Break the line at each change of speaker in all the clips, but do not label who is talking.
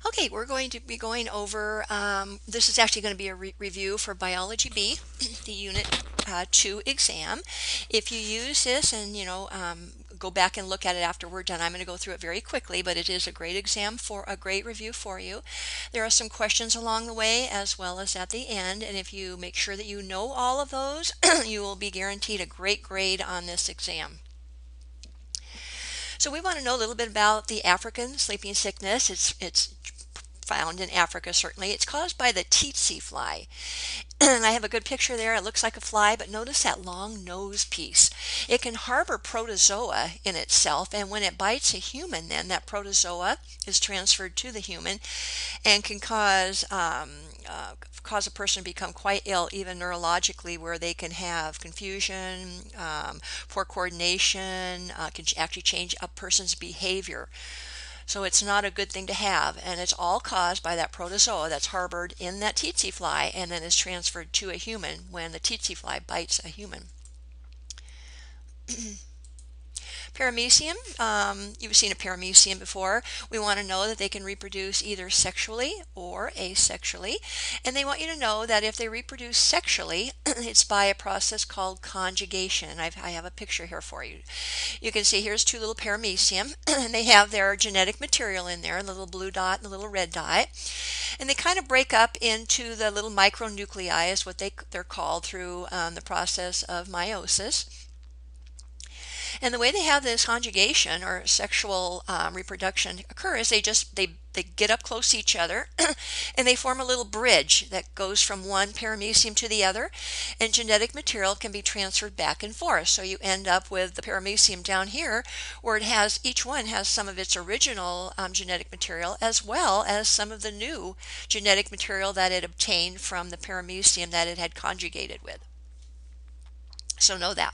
Okay, we're going to be going over, this is actually going to be a review for Biology B, the Unit 2 exam. If you use this and, go back and look at it after we're done, I'm going to go through it very quickly, but it is a great exam for a great review for you. There are some questions along the way as well as at the end, and if you make sure that you know all of those, you will be guaranteed a great grade on this exam. So we want to know a little bit about the African sleeping sickness. It's found in Africa, certainly. It's caused by the tsetse fly. And I have a good picture there. It looks like a fly, but notice that long nose piece. It can harbor protozoa in itself, and when it bites a human, then that protozoa is transferred to the human and can cause a person to become quite ill, even neurologically, where they can have confusion, poor coordination, can actually change a person's behavior. So it's not a good thing to have, and it's all caused by that protozoa that's harbored in that tsetse fly and then is transferred to a human when the tsetse fly bites a human. Paramecium, you've seen a paramecium before. We want to know that they can reproduce either sexually or asexually. And they want you to know that if they reproduce sexually, it's by a process called conjugation. I have a picture here for you. You can see here's two little paramecium, and they have their genetic material in there, the little blue dot and the little red dot. And they kind of break up into the little micronuclei, is what they're called, through the process of meiosis. And the way they have this conjugation or sexual reproduction occur is they get up close to each other and they form a little bridge that goes from one paramecium to the other, and genetic material can be transferred back and forth. So you end up with the paramecium down here where each one has some of its original genetic material as well as some of the new genetic material that it obtained from the paramecium that it had conjugated with. So know that.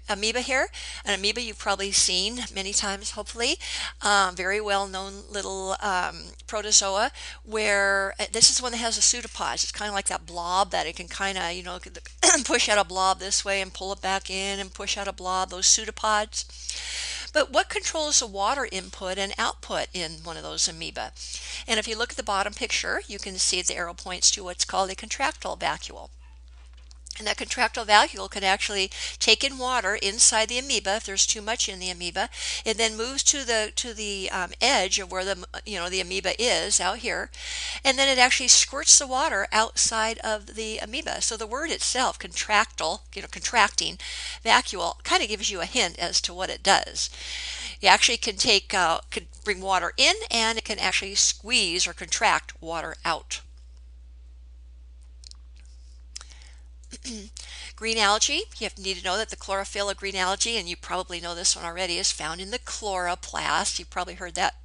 Amoeba here. An amoeba you've probably seen many times, hopefully. Very well known little protozoa where this is one that has a pseudopods. It's kind of like that blob that it can kind of, push out a blob this way and pull it back in and push out a blob, those pseudopods. But what controls the water input and output in one of those amoeba? And if you look at the bottom picture, you can see the arrow points to what's called a contractile vacuole. And that contractile vacuole can actually take in water inside the amoeba if there's too much in the amoeba. It then moves to the edge of where the amoeba is out here, and then it actually squirts the water outside of the amoeba. So the word itself, contractile, contracting vacuole, kind of gives you a hint as to what it does. It actually can bring water in, and it can actually squeeze or contract water out. Green algae, need to know that the chlorophyll of green algae, and you probably know this one already, is found in the chloroplast. You've probably heard that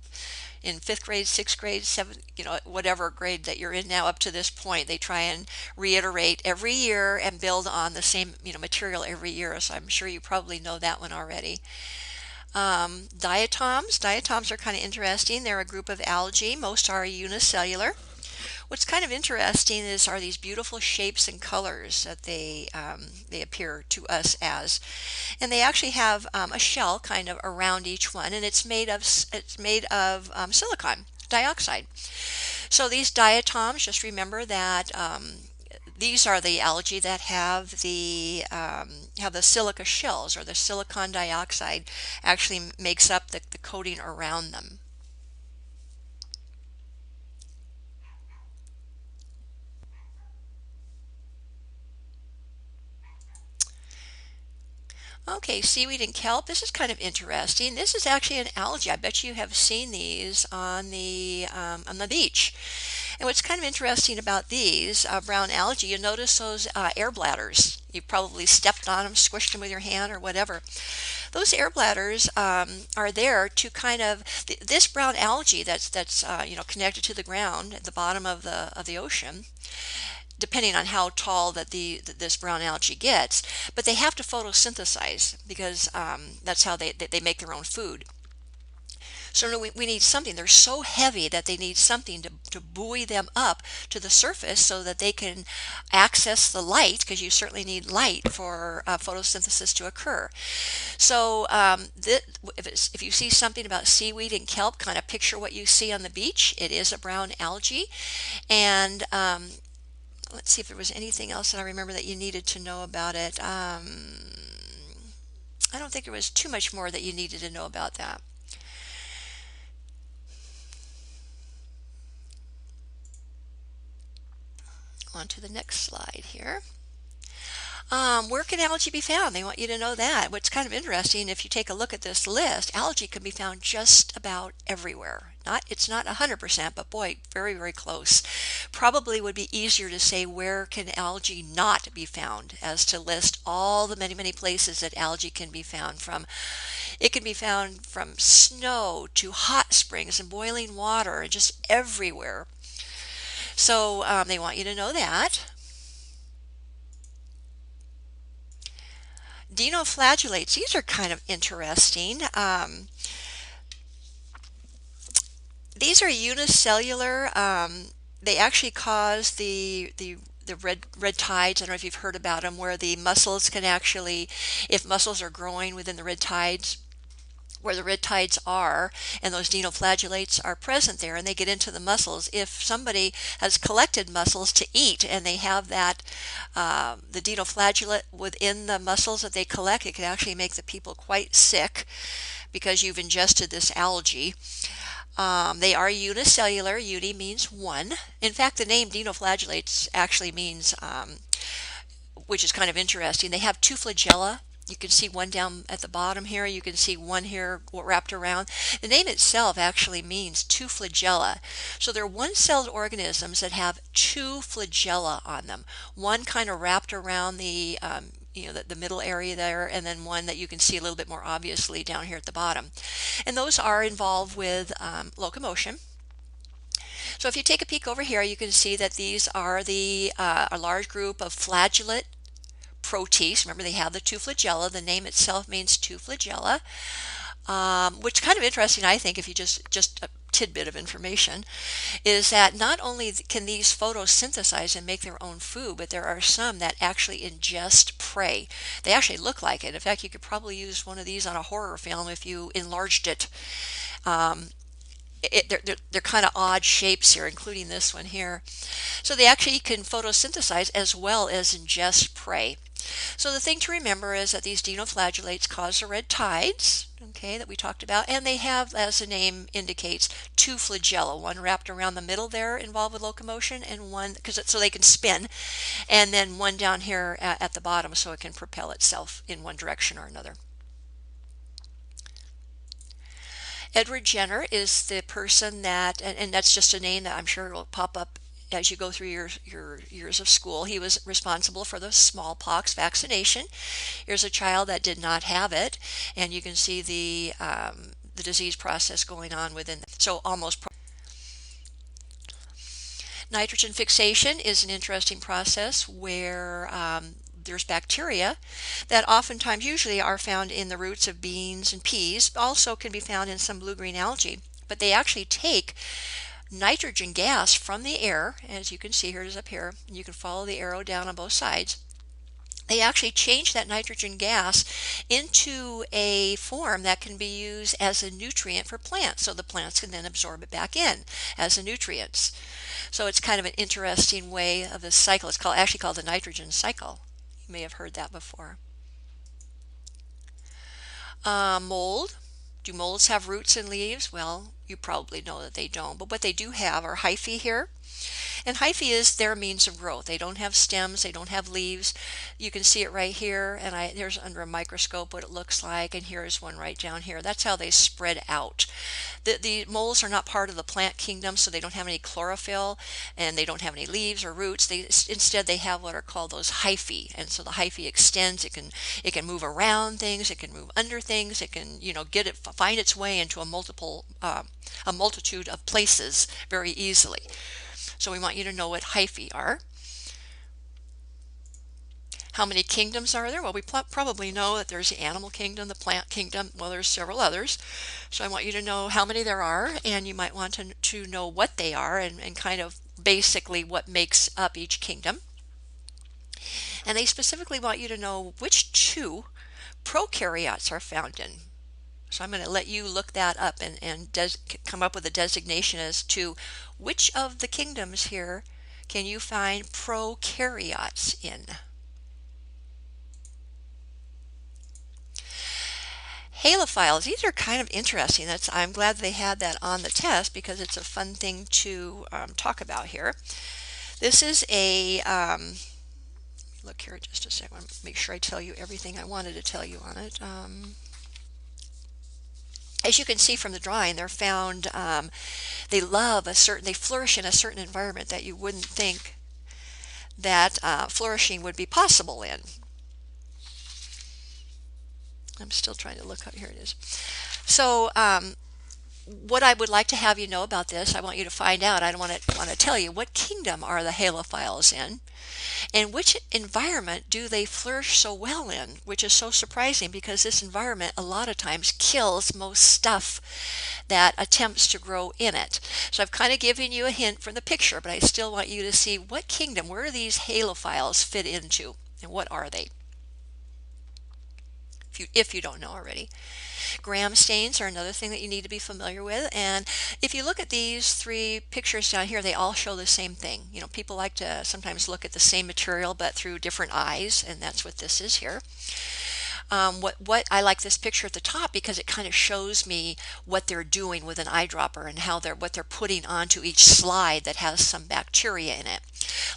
in 5th grade, 6th grade, 7th, whatever grade that you're in now up to this point. They try and reiterate every year and build on the same, material every year. So I'm sure you probably know that one already. Diatoms are kind of interesting. They're a group of algae. Most are unicellular. What's kind of interesting are these beautiful shapes and colors that they appear to us as, and they actually have a shell kind of around each one, and it's made of silicon dioxide. So these diatoms, just remember that these are the algae that have the silica shells, or the silicon dioxide actually makes up the coating around them. Okay, seaweed and kelp. This is kind of interesting. This is actually an algae. I bet you have seen these on the beach. And what's kind of interesting about these brown algae, you notice those air bladders. You probably stepped on them, squished them with your hand, or whatever. Those air bladders are there to kind of this brown algae that's connected to the ground at the bottom of the ocean, depending on how tall that this brown algae gets, but they have to photosynthesize because that's how they make their own food. So no, we need something. They're so heavy that they need something to buoy them up to the surface so that they can access the light, because you certainly need light for photosynthesis to occur. So if you see something about seaweed and kelp, kind of picture what you see on the beach. It is a brown algae. And let's see if there was anything else that I remember that you needed to know about it. I don't think there was too much more that you needed to know about that. On to the next slide here. Where can algae be found? They want you to know that. What's kind of interesting, if you take a look at this list, algae can be found just about everywhere. It's not 100%, but boy, very, very close. Probably would be easier to say where can algae not be found as to list all the many, many places that algae can be found from. It can be found from snow to hot springs and boiling water and just everywhere. So they want you to know that. Dinoflagellates, these are kind of interesting. These are unicellular. They actually cause the red tides. I don't know if you've heard about them, where the mussels can actually, if mussels are growing within the red tides, where the red tides are, and those dinoflagellates are present there, and they get into the mussels. If somebody has collected mussels to eat and they have that the dinoflagellate within the mussels that they collect, it can actually make the people quite sick because you've ingested this algae. They are unicellular. Uni means one. In fact, the name dinoflagellates actually means, which is kind of interesting, they have two flagella. You can see one down at the bottom here. You can see one here wrapped around. The name itself actually means two flagella. So they're one-celled organisms that have two flagella on them. One kind of wrapped around the the middle area there, and then one that you can see a little bit more obviously down here at the bottom. And those are involved with locomotion. So if you take a peek over here, you can see that these are a large group of flagellate protists. Remember, they have the two flagella. The name itself means two flagella, which is kind of interesting, I think, if you just a tidbit of information, is that not only can these photosynthesize and make their own food, but there are some that actually ingest prey. They actually look like it. In fact, you could probably use one of these on a horror film if you enlarged it. They're kind of odd shapes here, including this one here. So they actually can photosynthesize as well as ingest prey. So the thing to remember is that these dinoflagellates cause the red tides, okay, that we talked about, and they have, as the name indicates, two flagella, one wrapped around the middle there involved with locomotion, and one, so they can spin, and then one down here at the bottom so it can propel itself in one direction or another. Edward Jenner is the person that, and that's just a name that I'm sure will pop up as you go through your years of school. He was responsible for the smallpox vaccination. Here's a child that did not have it, and you can see the disease process going on within. So almost. Nitrogen fixation is an interesting process where there's bacteria that oftentimes usually are found in the roots of beans and peas, also can be found in some blue-green algae, but they actually take nitrogen gas from the air, as you can see here, it is up here, and you can follow the arrow down on both sides. They actually change that nitrogen gas into a form that can be used as a nutrient for plants, so the plants can then absorb it back in as the nutrients. So it's kind of an interesting way of the cycle. It's actually called the nitrogen cycle. You may have heard that before. Mold. Do molds have roots and leaves? Well, you probably know that they don't, but what they do have are hyphae here. And hyphae is their means of growth. They don't have stems, they don't have leaves. You can see it right here, and there's under a microscope what it looks like, and here's one right down here. That's how they spread out. The molds are not part of the plant kingdom, so they don't have any chlorophyll, and they don't have any leaves or roots. Instead, they have what are called those hyphae, and so the hyphae extends. It can move around things, it can move under things, it can find its way into a multitude of places very easily. So we want you to know what hyphae are. How many kingdoms are there? Well, we probably know that there's the animal kingdom, the plant kingdom. Well, there's several others. So I want you to know how many there are, and you might want to know what they are and kind of basically what makes up each kingdom. And they specifically want you to know which two prokaryotes are found in. So I'm going to let you look that up and come up with a designation as to which of the kingdoms here can you find prokaryotes in. Halophiles, these are kind of interesting. I'm glad they had that on the test because it's a fun thing to talk about here. This is a, look here just a second, I want to make sure I tell you everything I wanted to tell you on it. As you can see from the drawing, they're found, they flourish in a certain environment that you wouldn't think that flourishing would be possible in. I'm still trying to look up, here it is. So what I would like to have you know about this, I want you to find out, I want to tell you what kingdom are the halophiles in, and which environment do they flourish so well in, which is so surprising because this environment a lot of times kills most stuff that attempts to grow in it. So I've kind of given you a hint from the picture, but I still want you to see what kingdom, where do these halophiles fit into, and what are they? If you don't know already. Gram stains are another thing that you need to be familiar with, and if you look at these three pictures down here, they all show the same thing. You know, people like to sometimes look at the same material but through different eyes, and that's what this is here. What I like this picture at the top because it kind of shows me what they're doing with an eyedropper and what they're putting onto each slide that has some bacteria in it.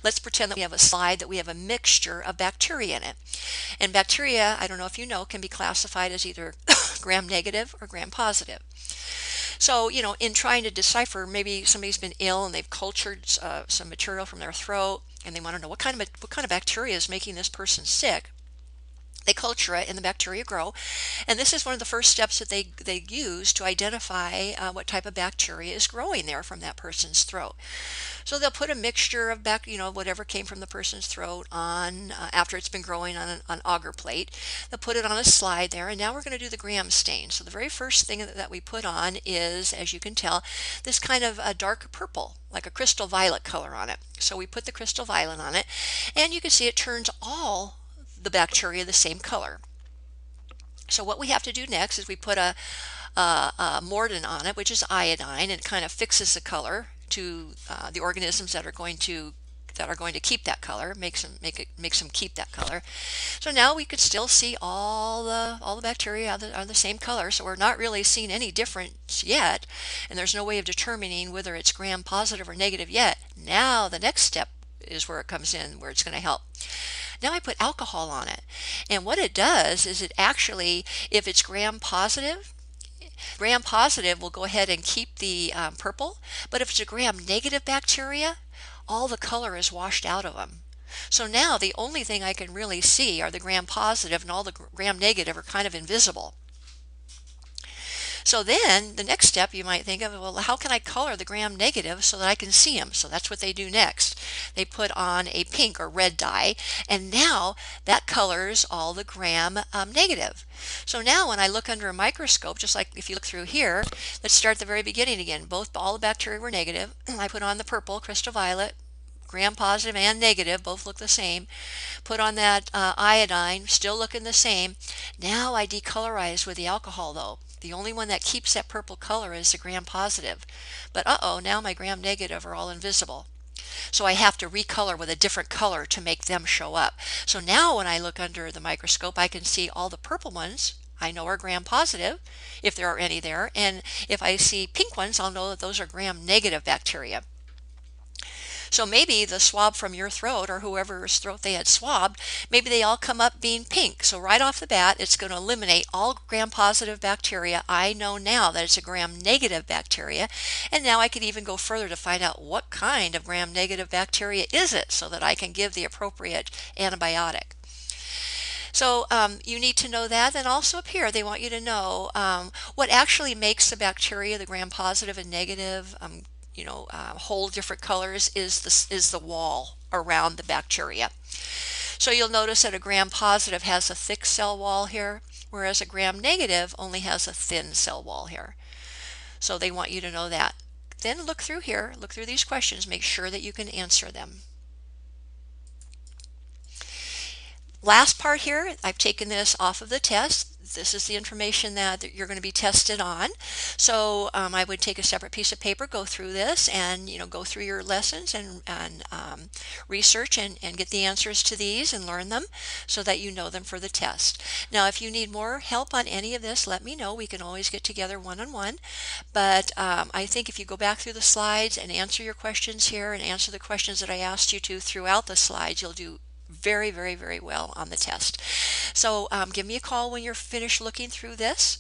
Let's pretend that we have a slide that we have a mixture of bacteria in it. And bacteria, I don't know if you know, can be classified as either gram-negative or gram-positive. So, you know, in trying to decipher, maybe somebody's been ill and they've cultured some material from their throat and they want to know what kind of bacteria is making this person sick. They culture it and the bacteria grow, and this is one of the first steps that they use to identify what type of bacteria is growing there from that person's throat. So they'll put a mixture of whatever came from the person's throat on after it's been growing on an agar plate. They'll put it on a slide there, and now we're going to do the gram stain. So the very first thing that we put on is, as you can tell, this kind of a dark purple, like a crystal violet color on it. So we put the crystal violet on it, and you can see it turns all the bacteria the same color. So what we have to do next is we put a mordant on it, which is iodine, and it kind of fixes the color to the organisms that are going to keep that color, makes them keep that color. So now we could still see all the bacteria are the same color, so we're not really seeing any difference yet, and there's no way of determining whether it's gram positive or negative yet. Now the next step is where it comes in, where it's going to help. Now I put alcohol on it, and what it does is it actually, if it's gram positive will go ahead and keep the purple, but if it's a gram negative bacteria, all the color is washed out of them. So now the only thing I can really see are the gram positive, and all the gram negative are kind of invisible. So then the next step you might think of, well, how can I color the gram negative so that I can see them? So that's what they do next. They put on a pink or red dye, and now that colors all the gram negative. So now when I look under a microscope, just like if you look through here, let's start at the very beginning again. All the bacteria were negative. I put on the purple, crystal violet, gram positive and negative, both look the same. Put on that iodine, still looking the same. Now I decolorize with the alcohol though. The only one that keeps that purple color is the gram positive. But now my gram negative are all invisible. So I have to recolor with a different color to make them show up. So now when I look under the microscope, I can see all the purple ones I know are gram positive, if there are any there. And if I see pink ones, I'll know that those are gram negative bacteria. So maybe the swab from your throat, or whoever's throat they had swabbed, maybe they all come up being pink. So right off the bat, it's going to eliminate all gram-positive bacteria. I know now that it's a gram-negative bacteria, and now I could even go further to find out what kind of gram-negative bacteria is it so that I can give the appropriate antibiotic. So you need to know that. And also up here, they want you to know what actually makes the bacteria, the gram-positive and negative, whole different colors is the wall around the bacteria. So you'll notice that a gram-positive has a thick cell wall here, whereas a gram-negative only has a thin cell wall here. So they want you to know that. Then look through here, look through these questions, make sure that you can answer them. Last part here, I've taken this off of the test. This is the information that you're going to be tested on. So I would take a separate piece of paper, go through this, and go through your lessons and research and get the answers to these and learn them so that you know them for the test. Now, if you need more help on any of this, let me know. We can always get together one-on-one. But I think if you go back through the slides and answer your questions here and answer the questions that I asked you to throughout the slides, you'll do very, very, very well on the test. So give me a call when you're finished looking through this.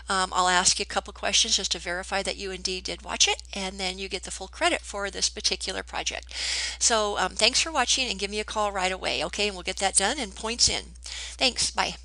I'll ask you a couple questions just to verify that you indeed did watch it, and then you get the full credit for this particular project. So thanks for watching, and give me a call right away, okay? And we'll get that done and points in. Thanks. Bye.